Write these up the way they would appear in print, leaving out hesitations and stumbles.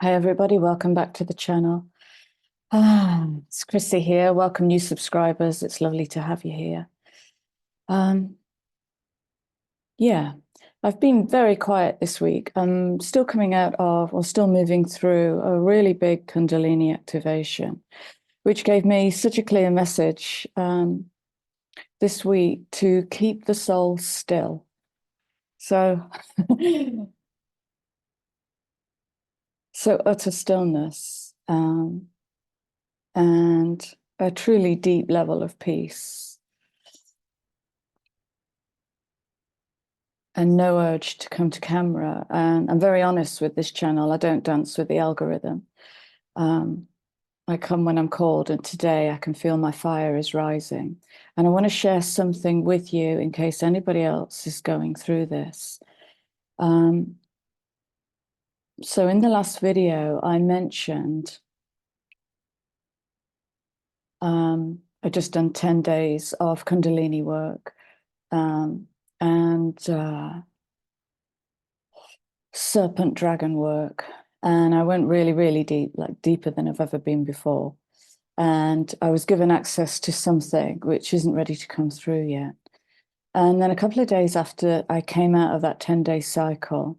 Hi everybody, welcome back to the channel. It's Chrissy here. Welcome new subscribers. It's lovely to have you here. Yeah, I've been very quiet this week. I'm still coming out of, or still moving through a really big Kundalini activation, which gave me such a clear message this week to keep the soul still. So, so utter stillness. And a truly deep level of peace and no urge to come to camera. And I'm very honest with this channel. I don't dance with the algorithm. I come when I'm called, and today I can feel my fire is rising. And I want to share something with you in case anybody else is going through this. So in the last video, I mentioned I just done 10 days of Kundalini work and serpent dragon work. And I went really, really deep, like deeper than I've ever been before. And I was given access to something which isn't ready to come through yet. And then a couple of days after I came out of that 10-day cycle,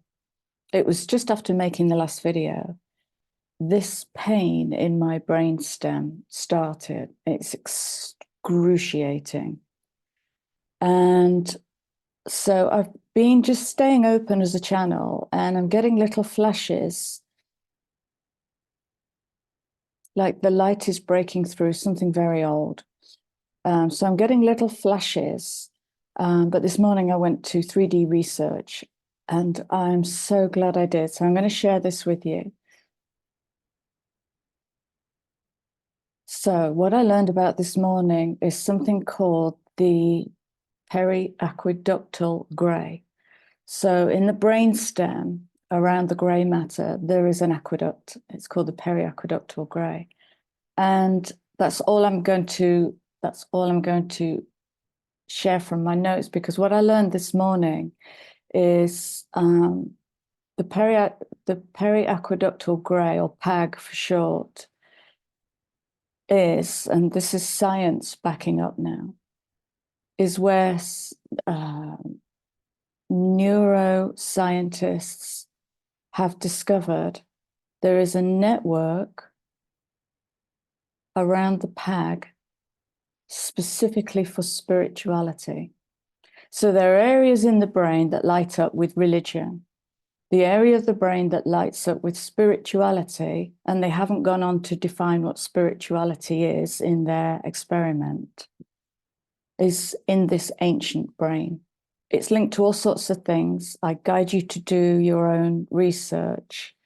it was just after making the last video, this pain in my brainstem started. It's excruciating. And so I've been just staying open as a channel, and I'm getting little flashes, like the light is breaking through something very old. So I'm getting little flashes. But this morning I went to 3D research, and I'm so glad I did. So I'm going to share this with you. So what I learned about this morning is something called the periaqueductal gray. So in the brainstem, around the gray matter, there is an aqueduct. It's called the periaqueductal gray. And that's all I'm going to share from my notes, because what I learned this morning is the periaqueductal gray, or PAG for short, is, and this is science backing up now, is where neuroscientists have discovered there is a network around the PAG specifically for spirituality. So there are areas in the brain that light up with religion, the area of the brain that lights up with spirituality, and they haven't gone on to define what spirituality is in their experiment, is in this ancient brain. It's linked to all sorts of things. I guide you to do your own research.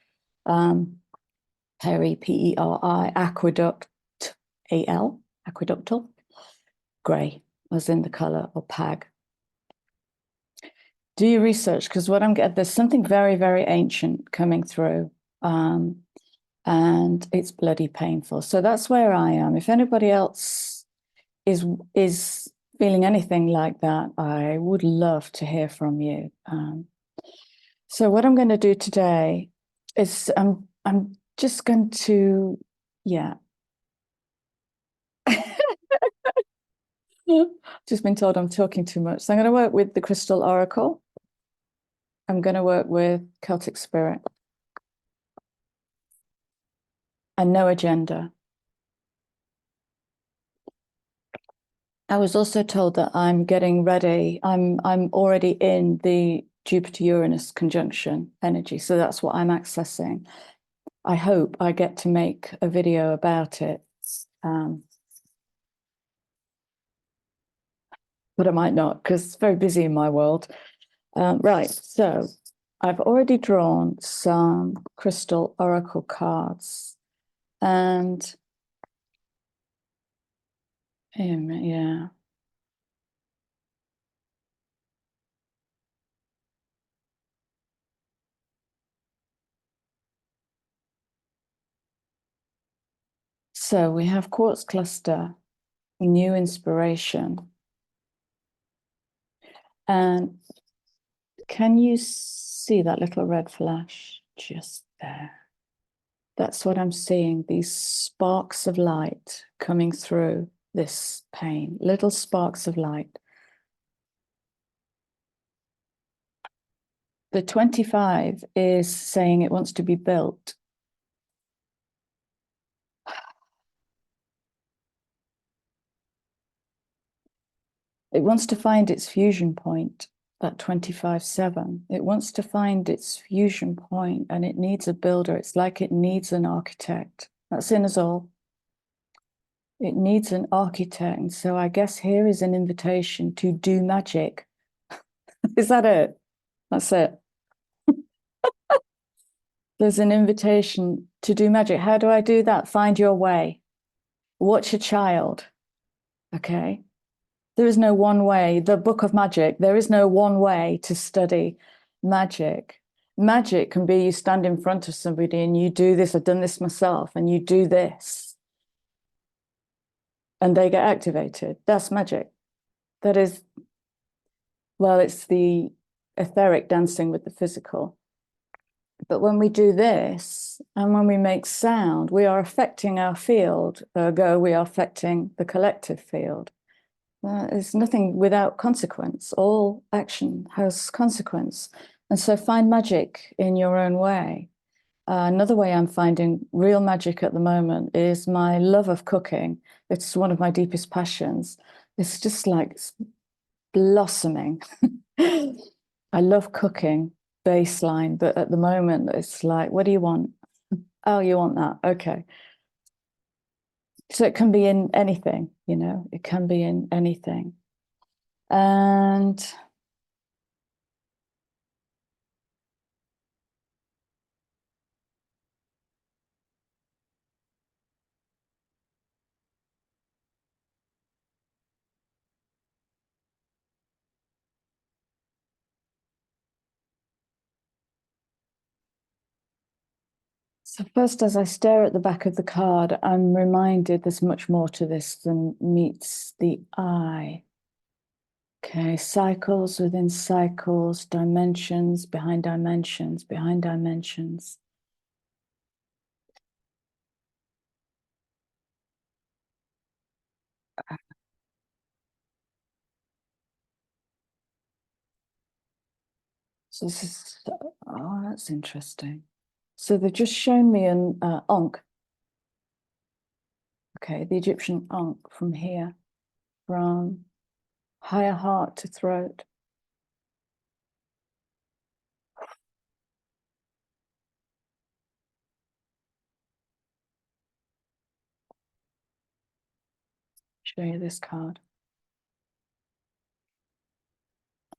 P-E-R-I, aqueduct, A-L, aqueductal, grey, as in the colour, or PAG. Do your research, because what I'm getting, there's something very, very ancient coming through, and it's bloody painful. So that's where I am. If anybody else is feeling anything like that, I would love to hear from you. So what I'm going to do today is I'm just going to, yeah. Just been told I'm talking too much. So I'm going to work with the Crystal Oracle. I'm going to work with Celtic Spirit. And no agenda. I was also told that I'm getting ready. I'm already in the Jupiter-Uranus conjunction energy. So that's what I'm accessing. I hope I get to make a video about it. But I might not, because it's very busy in my world. Right, so I've already drawn some crystal oracle cards, and yeah. So we have quartz cluster, new inspiration. And can you see that little red flash just there? That's what I'm seeing, these sparks of light coming through this pain, little sparks of light. The 25 is saying it wants to be built. It wants to find its fusion point, that 25-7. It wants to find its fusion point and it needs a builder. It's like it needs an architect. That's in us all. It needs an architect. And so I guess here is an invitation to do magic. Is that it? That's it. There's an invitation to do magic. How do I do that? Find your way. Watch a child. Okay. There is no one way. The book of magic, there is no one way to study magic. Magic can be you stand in front of somebody and you do this. I've done this myself, and you do this. And they get activated. That's magic. That is, well, it's the etheric dancing with the physical. But when we do this, and when we make sound, we are affecting our field. Ergo, we are affecting the collective field. There's nothing without consequence. All action has consequence. And so find magic in your own way. Another way I'm finding real magic at the moment is my love of cooking. It's one of my deepest passions. It's just like blossoming. I love cooking, baseline, but at the moment it's like, what do you want? Oh, you want that? Okay. So it can be in anything, you know, it can be in anything. And so first, as I stare at the back of the card, I'm reminded there's much more to this than meets the eye. Okay, cycles within cycles, dimensions behind dimensions, behind dimensions. So this is, oh, that's interesting. So they've just shown me an Ankh. Okay, the Egyptian Ankh from here, from higher heart to throat. Show you this card.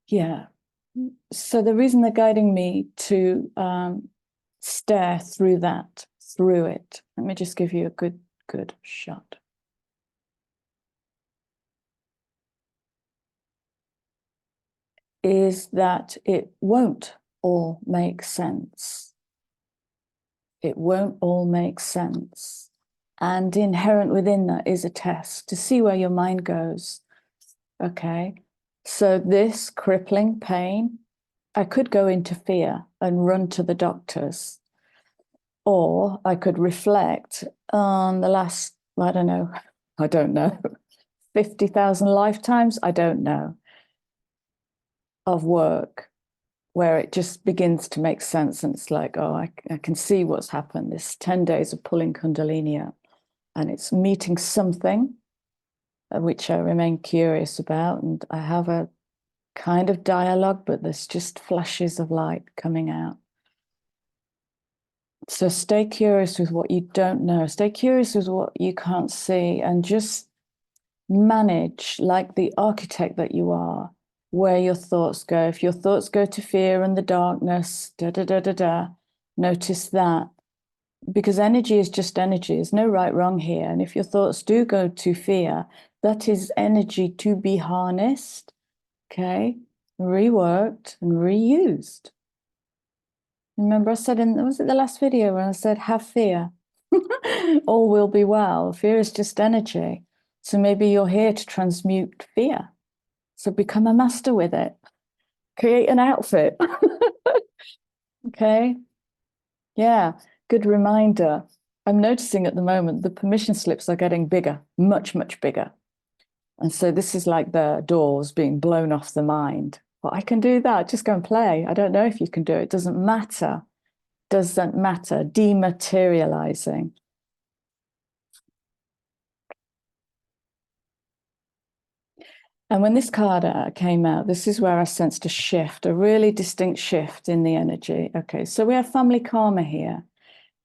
Yeah. So the reason they're guiding me to stare through that, through it. Let me just give you a good shot. Is that it won't all make sense. It won't all make sense. And inherent within that is a test to see where your mind goes. Okay. So this crippling pain, I could go into fear and run to the doctors, or I could reflect on the last, I don't know, 50,000 lifetimes, I don't know, of work where it just begins to make sense. And it's like, oh, I can see what's happened. This 10 days of pulling Kundalini up, and it's meeting something which I remain curious about. And I have a kind of dialogue, but there's just flashes of light coming out. So stay curious with what you don't know. Stay curious with what you can't see, and just manage, like the architect that you are, where your thoughts go. If your thoughts go to fear and the darkness, notice that. Because energy is just energy. There's no right, wrong here. And if your thoughts do go to fear, that is energy to be harnessed, okay, reworked and reused. Remember I said was it the last video when I said, have fear, all will be well. Fear is just energy. So maybe you're here to transmute fear. So become a master with it. Create an outfit. Okay. Yeah. Good reminder. I'm noticing at the moment the permission slips are getting bigger, much, much bigger. And so this is like the doors being blown off the mind. Well, I can do that. Just go and play. I don't know if you can do it. It doesn't matter. Doesn't matter. Dematerializing. And when this card came out, this is where I sensed a shift, a really distinct shift in the energy. Okay, so we have family karma here.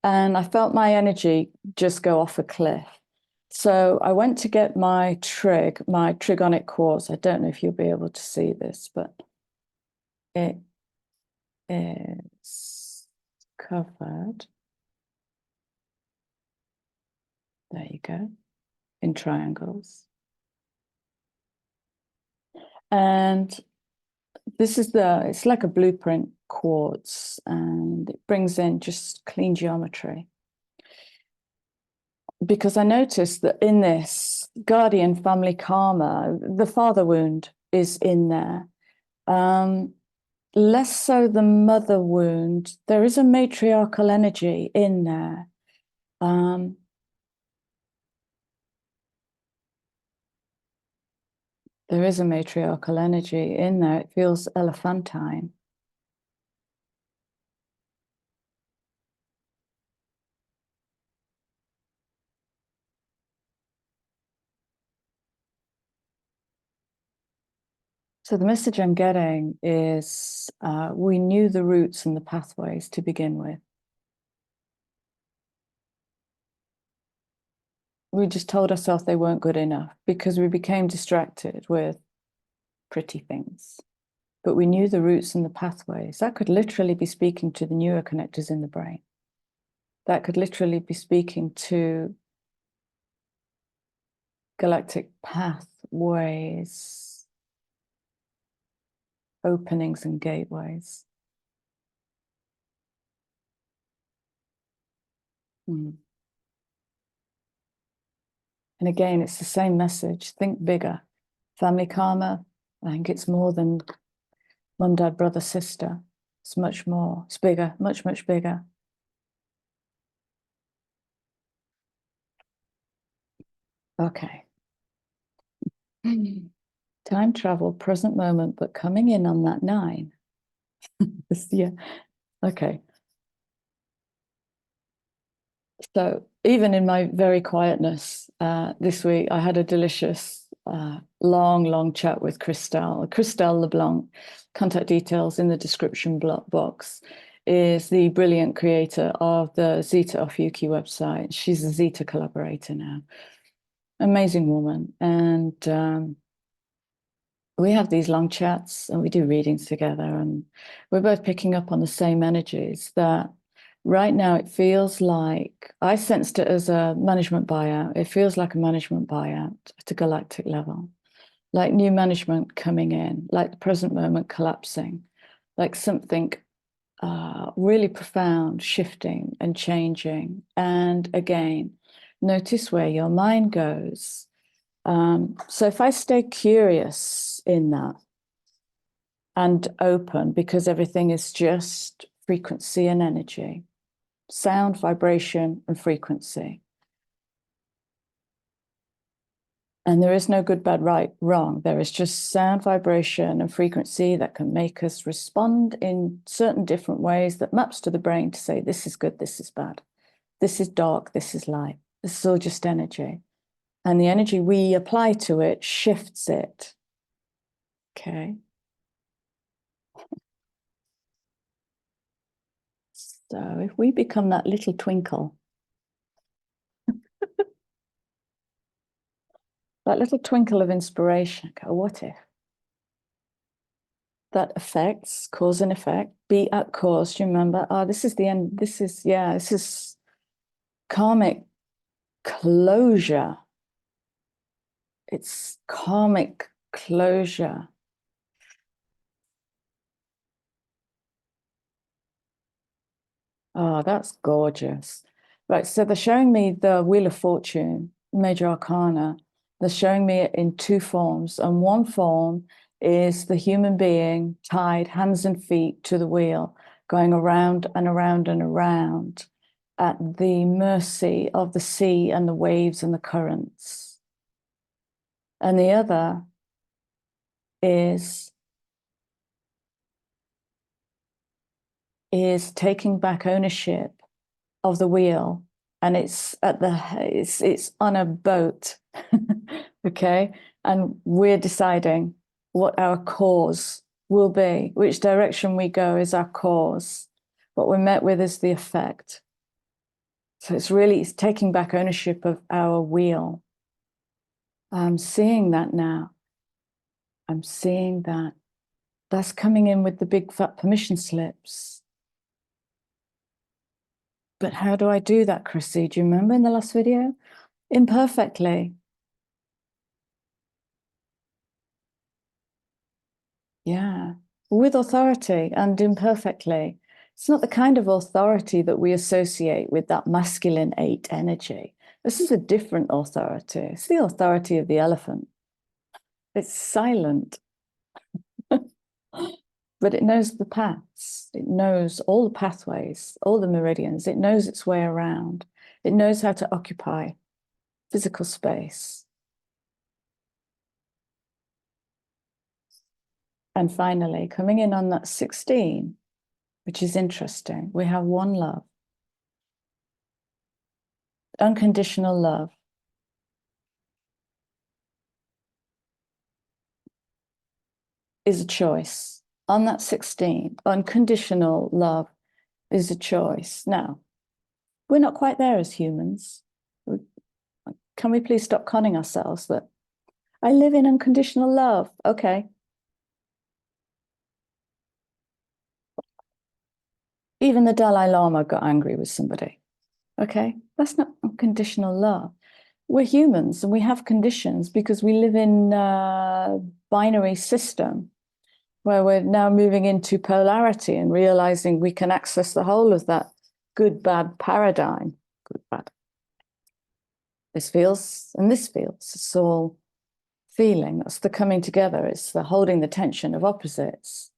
And I felt my energy just go off a cliff. So I went to get my trigonic quartz. I don't know if you'll be able to see this, but it is covered. There you go, in triangles. And this is it's like a blueprint quartz, and it brings in just clean geometry. Because I noticed that in this guardian family karma, the father wound is in there. Less so the mother wound. There is a matriarchal energy in there. There is a matriarchal energy in there. It feels elephantine. So the message I'm getting is we knew the routes and the pathways to begin with. We just told ourselves they weren't good enough because we became distracted with pretty things. But we knew the routes and the pathways. That could literally be speaking to the neuroconnectors in the brain. That could literally be speaking to galactic pathways, openings and gateways. And again, it's the same message. Think bigger. Family karma, I think it's more than mum, dad, brother, sister. It's much more. It's bigger, much, much bigger. Okay. Time travel, present moment, but coming in on that 9. Yeah. Okay. So even in my very quietness this week, I had a delicious, long chat with Christelle LeBlanc. Contact details in the description box. Is the brilliant creator of the Zeta Ophiuchi website. She's a Zeta collaborator now. Amazing woman. And we have these long chats and we do readings together, and we're both picking up on the same energies that right now it feels like I sensed it as a management buyout. It feels like a management buyout at a galactic level, like new management coming in, like the present moment collapsing, like something really profound shifting and changing. And again, notice where your mind goes. So if I stay curious in that and open, because everything is just frequency and energy, sound, vibration, and frequency. And there is no good, bad, right, wrong. There is just sound, vibration, and frequency that can make us respond in certain different ways that maps to the brain to say, this is good, this is bad. This is dark, this is light. This is all just energy. And the energy we apply to it shifts it. Okay. So if we become that little twinkle, that little twinkle of inspiration, go, what if? That affects cause and effect, be at cause. Do you remember? This is the end. This is karmic closure. It's karmic closure. Oh, that's gorgeous. Right, so they're showing me the Wheel of Fortune, Major Arcana. They're showing me it in 2 forms. And one form is the human being tied hands and feet to the wheel, going around and around and around. at the mercy of the sea and the waves and the currents. And the other is taking back ownership of the wheel, and it's on a boat. Okay, and we're deciding what our cause will be. Which direction we go is our cause. What we're met with is the effect. So it's taking back ownership of our wheel. I'm seeing that now. I'm seeing that. That's coming in with the big fat permission slips. But how do I do that, Chrissy? Do you remember in the last video? Imperfectly. Yeah, with authority and imperfectly. It's not the kind of authority that we associate with that masculine 8 energy. This is a different authority. It's the authority of the elephant. It's silent, but it knows the paths. It knows all the pathways, all the meridians. It knows its way around. It knows how to occupy physical space. And finally, coming in on that 16, which is interesting, we have one love. Unconditional love. Is a choice. On that 16, unconditional love is a choice. Now, we're not quite there as humans. Can we please stop conning ourselves that I live in unconditional love? Okay. Even the Dalai Lama got angry with somebody. Okay, that's not unconditional love. We're humans and we have conditions because we live in a binary system where we're now moving into polarity and realizing we can access the whole of that good, bad paradigm. Good, bad. This feels and this feels. It's all feeling. That's the coming together. It's the holding the tension of opposites.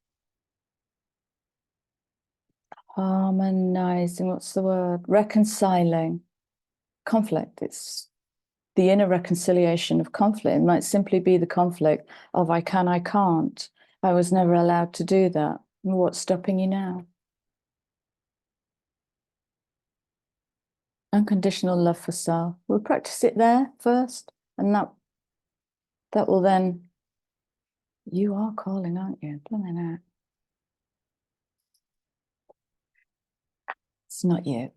Harmonizing, what's the word? Reconciling conflict. It's the inner reconciliation of conflict. It might simply be the conflict of I can, I can't. I was never allowed to do that. What's stopping you now? Unconditional love for self. We'll practice it there first, and that will then, you are calling, aren't you? Blimey out. It's not you.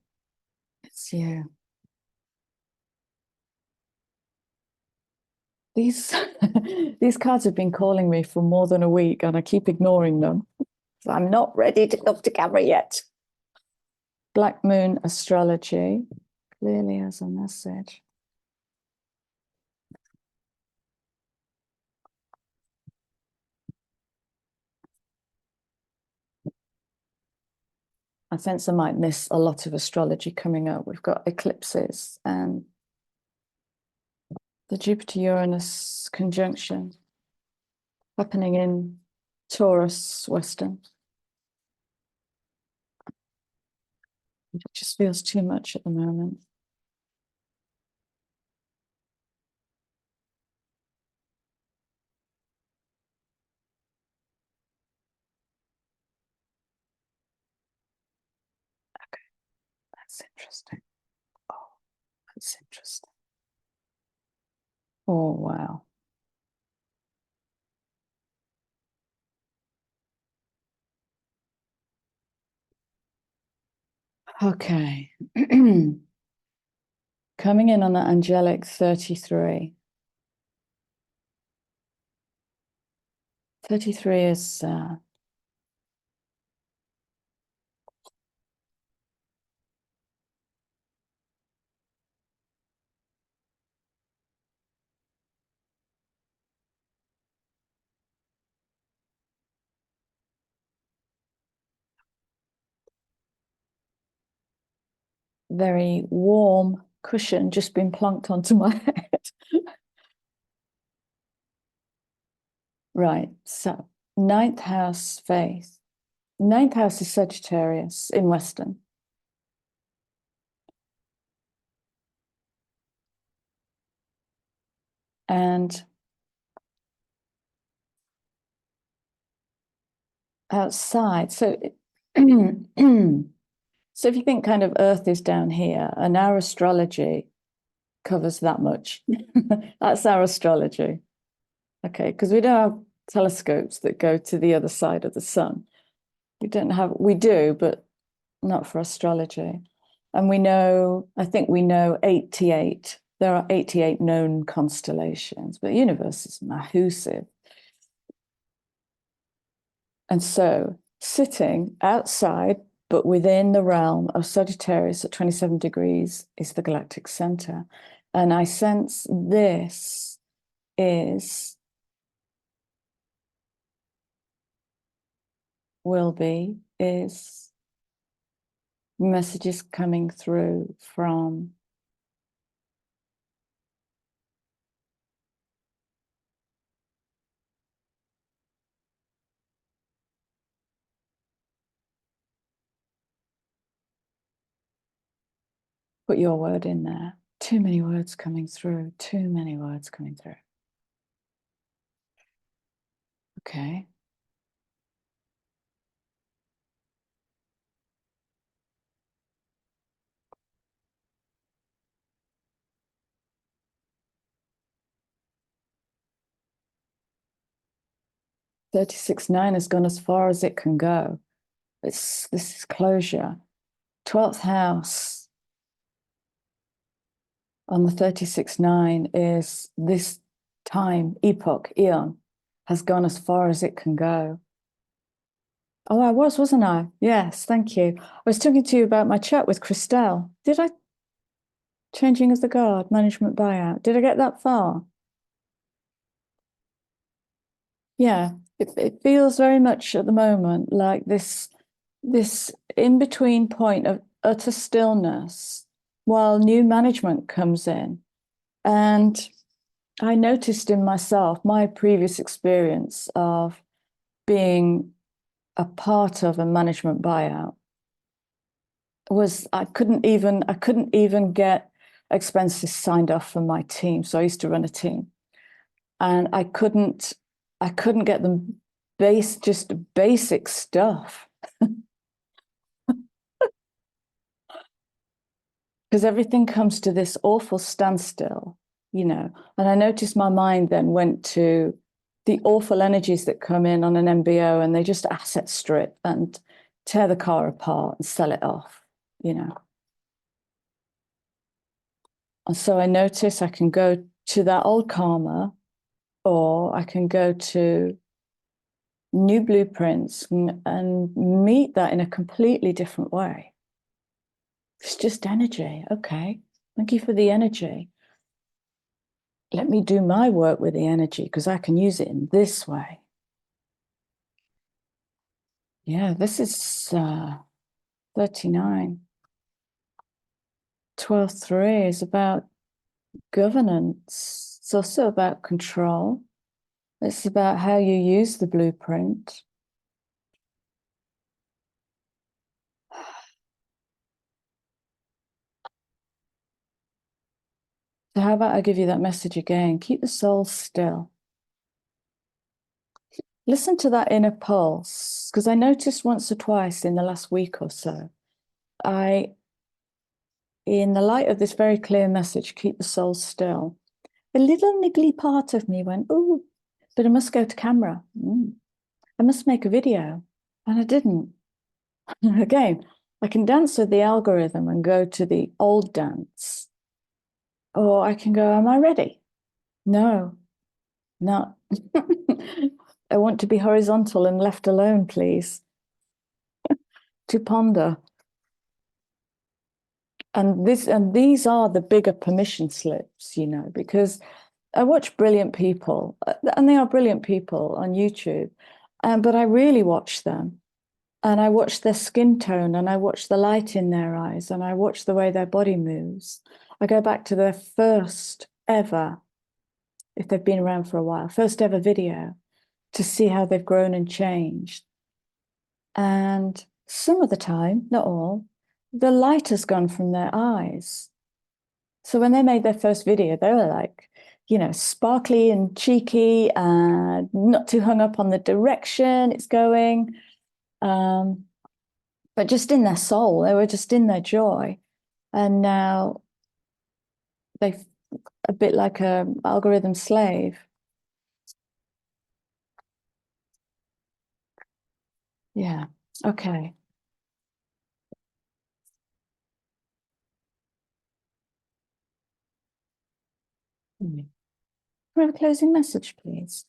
It's you. These these cards have been calling me for more than a week, and I keep ignoring them. So I'm not ready to come to camera yet. Black Moon Astrology clearly has a message. I sense I might miss a lot of astrology coming up. We've got eclipses and the Jupiter-Uranus conjunction happening in Taurus, Western. It just feels too much at the moment. Okay, that's interesting. Oh, that's interesting. Oh, wow. Okay. Coming in on the angelic 33. 33 is very warm cushion just been plunked onto my head. Right, so 9th house faith. 9th house is Sagittarius in Western. And outside, so so if you think kind of Earth is down here, and our astrology covers that much. That's our astrology. Okay, because we don't have telescopes that go to the other side of the sun. We do, but not for astrology. And I think we know 88. There are 88 known constellations, but the universe is massive. And so sitting outside, but within the realm of Sagittarius at 27 degrees is the galactic center. And I sense this is messages coming through from put your word in there. Too many words coming through. Too many words coming through. Okay. (36)9 has gone as far as it can go. This is closure. 12th house on the 36/9 is this time, epoch, eon, has gone as far as it can go. Oh, I wasn't I? Yes, thank you. I was talking to you about my chat with Christelle. Did I? Changing of the guard, management buyout. Did I get that far? Yeah, it feels very much at the moment like this in-between point of utter stillness while new management comes in. And I noticed in myself my previous experience of being a part of a management buyout was I couldn't even get expenses signed off for my team. So I used to run a team, and I couldn't get them just basic stuff. Because everything comes to this awful standstill, and I noticed my mind then went to the awful energies that come in on an MBO, and they just asset strip and tear the car apart and sell it off, And so I notice I can go to that old karma, or I can go to new blueprints and meet that in a completely different way. It's just energy. Okay. Thank you for the energy. Let me do my work with the energy because I can use it in this way. Yeah, this is 39. 12.3 is about governance. It's also about control. It's about how you use the blueprint. So how about I give you that message again? Keep the soul still. Listen to that inner pulse, because I noticed once or twice in the last week or so, in the light of this very clear message, keep the soul still, a little niggly part of me went, oh, but I must go to camera. I must make a video. And I didn't. Again, I can dance with the algorithm and go to the old dance. Or I can go, am I ready? No, not. I want to be horizontal and left alone, please, to ponder. And these are the bigger permission slips, because I watch brilliant people, and they are brilliant people on YouTube, but I really watch them, and I watch their skin tone, and I watch the light in their eyes, and I watch the way their body moves. I go back to their first ever, if they've been around for a while, first ever video to see how they've grown and changed. And some of the time, not all, the light has gone from their eyes. So when they made their first video, they were like, sparkly and cheeky and not too hung up on the direction it's going. But just in their soul, they were just in their joy. And now they've a bit like a algorithm slave. Yeah. Okay. Can I have a closing message, please?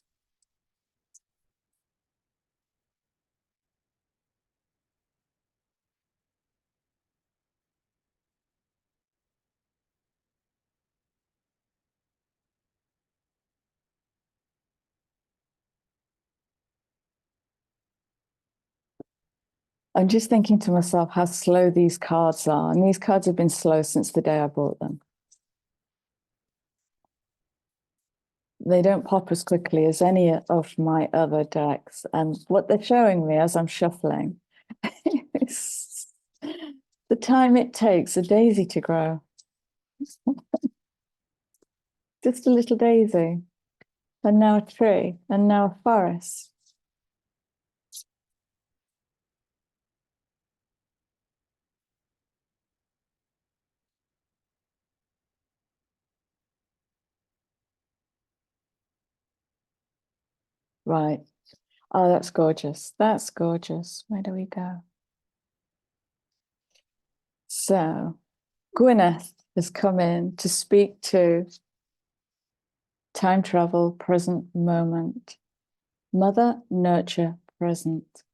I'm just thinking to myself how slow these cards are. And these cards have been slow since the day I bought them. They don't pop as quickly as any of my other decks. And what they're showing me as I'm shuffling is the time it takes a daisy to grow. Just a little daisy. And now a tree. And now a forest. Right. Oh, that's gorgeous. That's gorgeous. Where do we go? So Gwyneth has come in to speak to time travel, present moment, mother, nurture, present.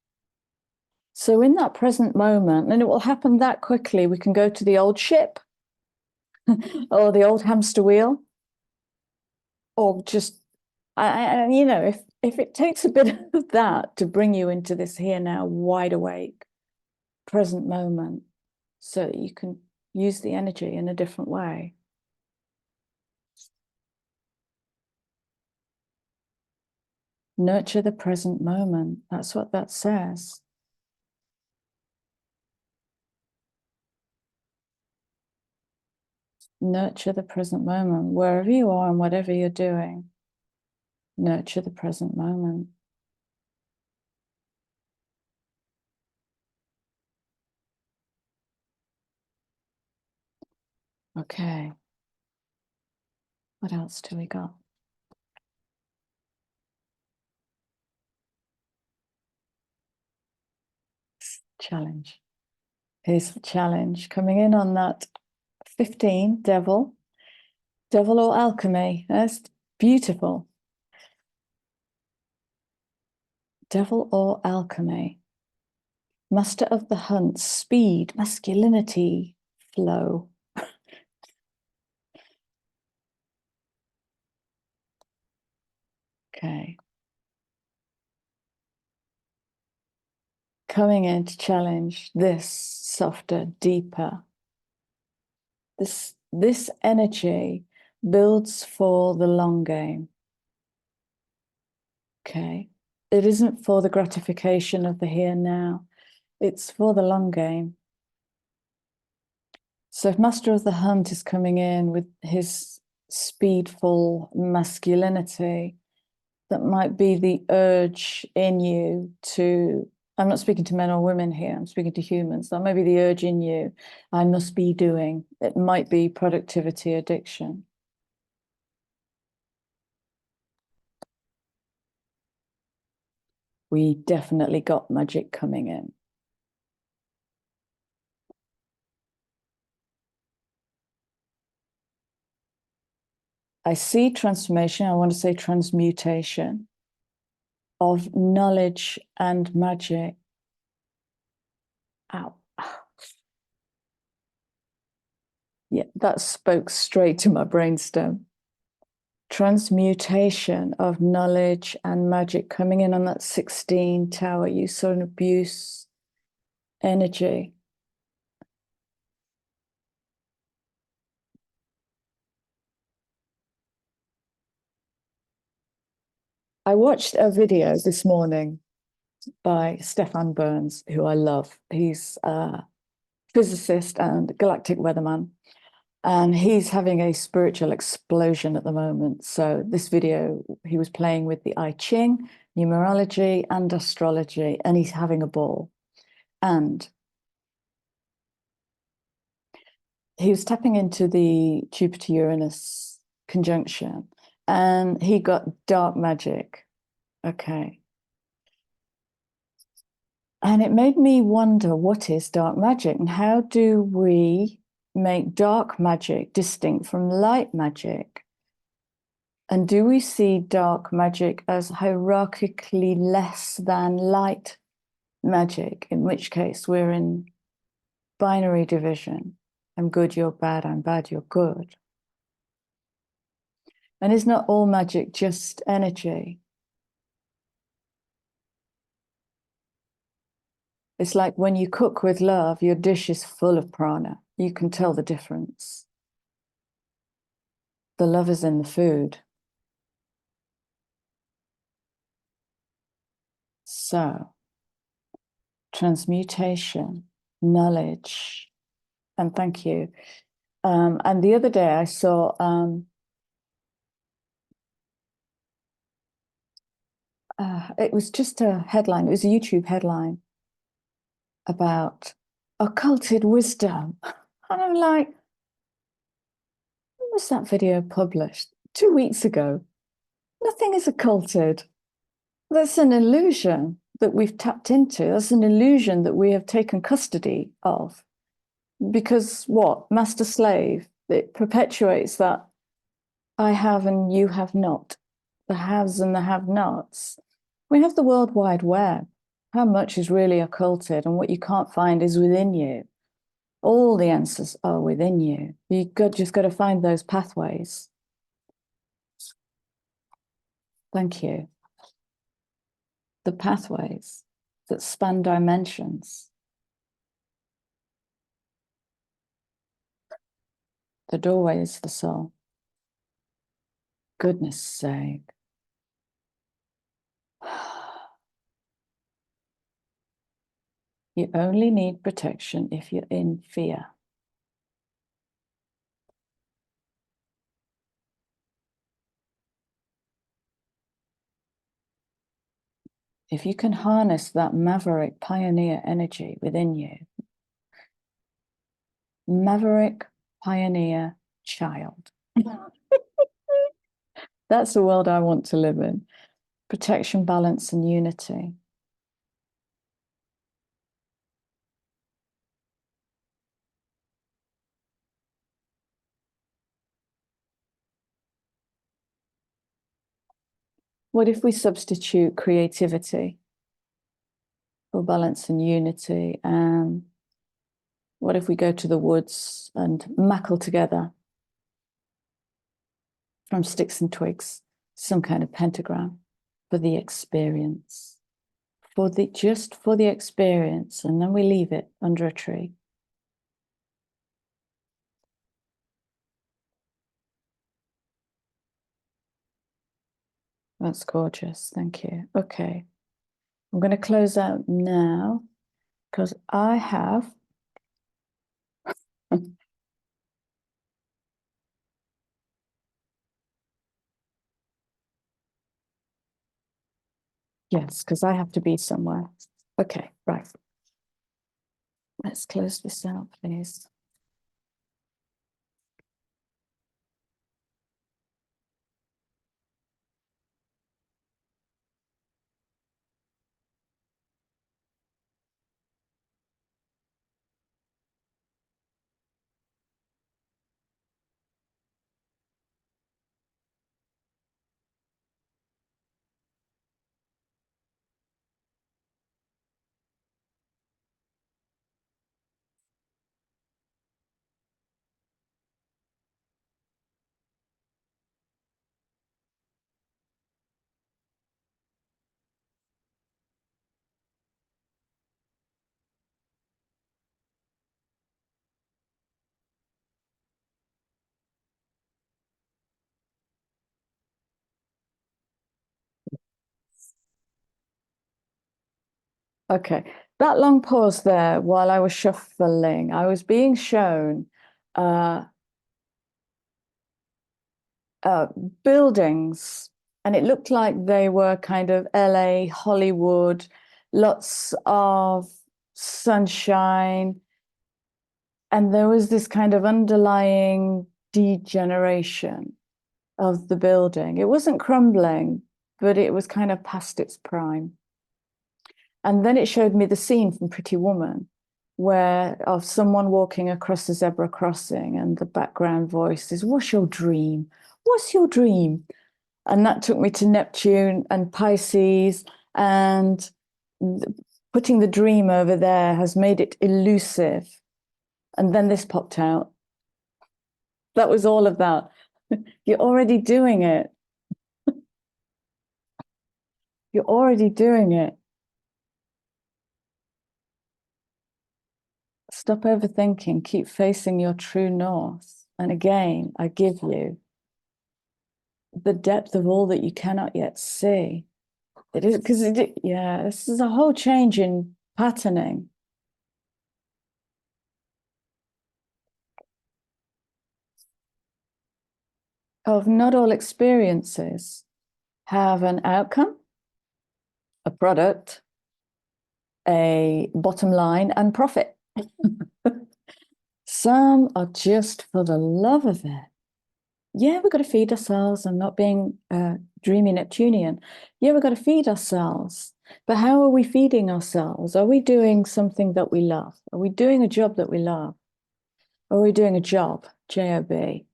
So in that present moment, and it will happen that quickly, we can go to the old ship or the old hamster wheel, or just, if it takes a bit of that to bring you into this here now, wide awake, present moment, so that you can use the energy in a different way. Nurture the present moment. That's what that says. Nurture the present moment, wherever you are and whatever you're doing. Nurture the present moment. Okay. What else do we got? Challenge. Here's the challenge coming in on that 15, devil. Devil or alchemy. That's beautiful. Devil or alchemy. Master of the hunt, speed, masculinity, flow. Okay. Coming in to challenge this softer, deeper. This energy builds for the long game. Okay. It isn't for the gratification of the here and now. It's for the long game. So if Master of the Hunt is coming in with his speedful masculinity, that might be the urge in you to, I'm not speaking to men or women here, I'm speaking to humans. That might be the urge in you, I must be doing. It might be productivity addiction. We definitely got magic coming in. I see transformation, I want to say transmutation of knowledge and magic. Ow. Yeah, that spoke straight to my brainstem. Transmutation of knowledge and magic coming in on that 16 tower. You saw an abuse energy. I watched a video this morning by Stefan Burns, who I love. He's a physicist and galactic weatherman. And he's having a spiritual explosion at the moment. So this video, he was playing with the I Ching, numerology, and astrology, and he's having a ball. And he was tapping into the Jupiter-Uranus conjunction, and he got dark magic. Okay. And it made me wonder, what is dark magic, and how do we make dark magic distinct from light magic? And do we see dark magic as hierarchically less than light magic, in which case we're in binary division? I'm good, you're bad, I'm bad, you're good. And is not all magic just energy? It's like when you cook with love, your dish is full of prana. You can tell the difference. The love is in the food. So, transmutation, knowledge, and thank you. And the other day I saw it was just a headline. It was a YouTube headline about occulted wisdom. And I'm like, when was that video published? 2 weeks ago. Nothing is occulted. That's an illusion that we've tapped into. That's an illusion that we have taken custody of. Because what? Master slave. It perpetuates that I have and you have not. The haves and the have-nots. We have the World Wide Web. How much is really occulted, and what you can't find is within you. All the answers are within you. Just got to find those pathways. Thank you. The pathways that span dimensions. The doorway is the soul. Goodness sake. You only need protection if you're in fear. If you can harness that maverick pioneer energy within you, maverick pioneer child. That's the world I want to live in. Protection, balance, and unity. What if we substitute creativity for balance and unity? What if we go to the woods and mackle together from sticks and twigs, some kind of pentagram for the experience, just for the experience, and then we leave it under a tree. That's gorgeous. Thank you. Okay. I'm going to close out now because I have yes, because I have to be somewhere. Okay, right. Let's close this out, please. Okay, that long pause there while I was shuffling, I was being shown buildings, and it looked like they were kind of LA, Hollywood, lots of sunshine. And there was this kind of underlying degeneration of the building. It wasn't crumbling, but it was kind of past its prime. And then it showed me the scene from Pretty Woman, where of someone walking across the zebra crossing, and the background voice is, "What's your dream? What's your dream?" And that took me to Neptune and Pisces, and putting the dream over there has made it elusive. And then this popped out. That was all of that. You're already doing it. You're already doing it. Stop overthinking. Keep facing your true north. And again, I give you the depth of all that you cannot yet see. It is because yeah, this is a whole change in patterning. Of not all experiences have an outcome, a product, a bottom line, and profit. Some are just for the love of it. Yeah, we've got to feed ourselves. I'm not being dreamy Neptunian. Yeah, we've got to feed ourselves. But how are we feeding ourselves? Are we doing something that we love? Are we doing a job that we love? Or are we doing a job, J-O-B?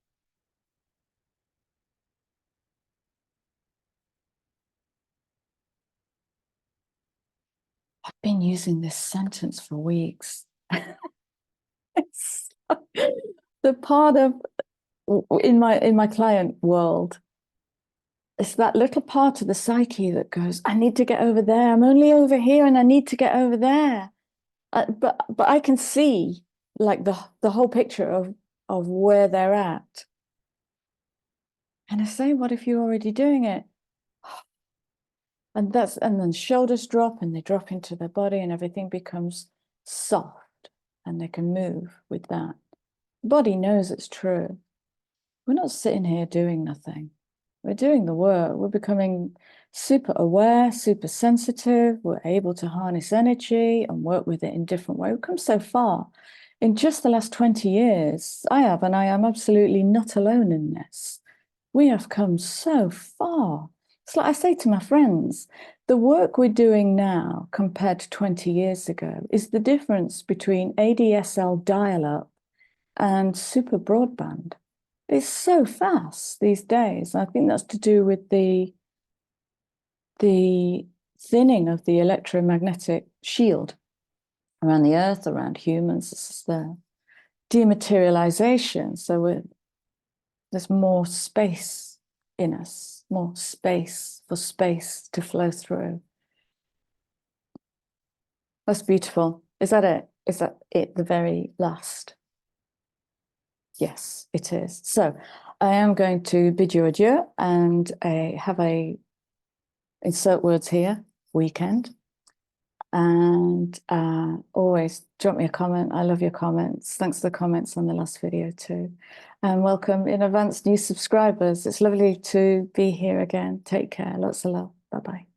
I've been using this sentence for weeks. It's the part of in my client world, it's that little part of the psyche that goes, I need to get over there. I'm only over here and I need to get over there. But I can see like the whole picture of where they're at. And I say, what if you're already doing it? And then shoulders drop and they drop into their body and everything becomes soft and they can move with that. The body knows it's true. We're not sitting here doing nothing. We're doing the work. We're becoming super aware, super sensitive. We're able to harness energy and work with it in different ways. We've come so far. In just the last 20 years, I am absolutely not alone in this. We have come so far. It's like I say to my friends, the work we're doing now compared to 20 years ago is the difference between ADSL dial-up and super broadband. It's so fast these days. I think that's to do with the thinning of the electromagnetic shield around the Earth, around humans. This is the dematerialization. So there's more space in us, more space for space to flow through. That's beautiful. Is that it? Is that it, the very last? Yes, it is. So I am going to bid you adieu and have a insert words here, weekend. And always drop me a comment. I love your comments. Thanks for the comments on the last video too. And welcome in advance new subscribers. It's lovely to be here again. Take care. Lots of love. Bye-bye.